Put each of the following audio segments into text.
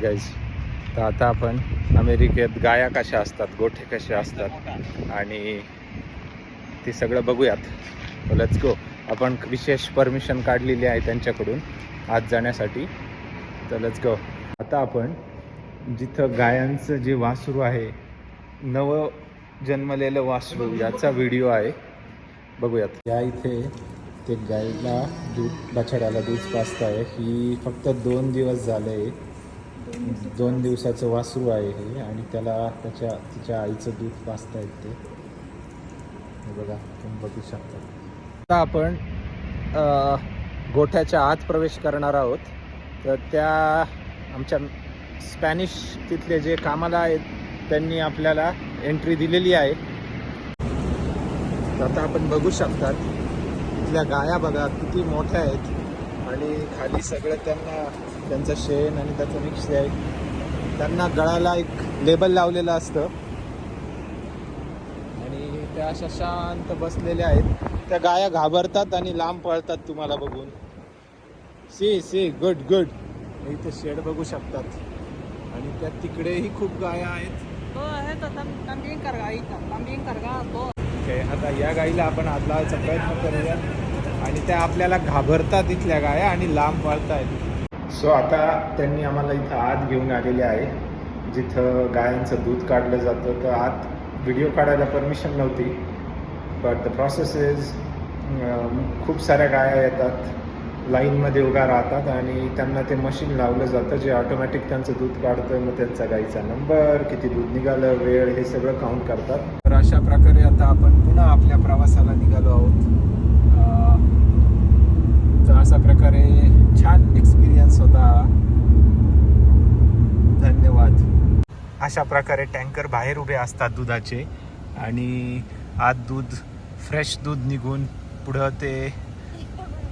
Guys, तर आता आपण अमेरिकेत गाया कशा असतात, गोठे कसे असतात आणि ते सगळं बघूयात. Let's go. आपण विशेष परमिशन काढलेली आहे त्यांच्याकडून आत जाण्यासाठी. तर लेट्स गो. आता आपण जिथं गायांचं जे वासरू आहे, नव जन्मलेलं वासरू, याचा व्हिडिओ आहे, बघूयात. या इथे ते गायला दूध, बछड्याला दूध पाजत आहे. ही फक्त 2 दिवस झाले. 2 दिवसाचं वासरू आहे हे आणि त्याला तिच्या आईचं दूध पाजता येते. हे बघा, तुम्ही बघू शकता. आता आपण गोठ्याच्या आत प्रवेश करणार आहोत. तर त्या आमच्या स्पॅनिश तिथले जे कामाला आहेत त्यांनी आपल्याला एंट्री दिलेली आहे. तर आता आपण बघू शकतात इथल्या गाया बघा किती मोठ्या आहेत आणि खाली सगळं त्यांचं शेण आणि त्याचं मिक्स आहे. त्यांना गळाला एक लेबल लावलेलं असतं आणि त्या अशा शांत बसलेल्या आहेत. त्या गाया घाबरतात आणि लांब पळतात तुम्हाला बघून. See good good. इथे शेड बघू शकतात आणि त्या तिकडेही खूप गाया आहेत. आता या गाईला आपण आत लावायचा प्रयत्न करूया आणि त्या आपल्याला घाबरतात इथल्या गाया आणि लांब पळतायत. सो आता त्यांनी आम्हाला इथं आत घेऊन आलेले आहे जिथं गायांचं दूध काढलं जातं. तर आत व्हिडिओ काढायला परमिशन नव्हती, बट द प्रोसेस इज खूप साऱ्या गाया येतात, लाईनमध्ये उभ्या राहतात आणि त्यांना ते मशीन लावलं जातं जे ऑटोमॅटिक त्यांचं दूध काढतं. मग त्यांचा गाईचा नंबर, किती दूध निघालं, वेळ, हे सगळं काउंट करतात. तर अशा प्रकारे आता आपण पुन्हा आपल्या प्रवासाला निघालो आहोत. तर अशा प्रकारे छान एक्सपिरियन्स होता. धन्यवाद. अशा प्रकारे टँकर बाहेर उभे असतात दुधाचे आणि आत दूध, फ्रेश दूध निघून पुढं ते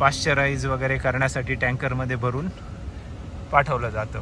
पाश्चराईज वगैरे करण्यासाठी टँकरमध्ये भरून पाठवलं जातं.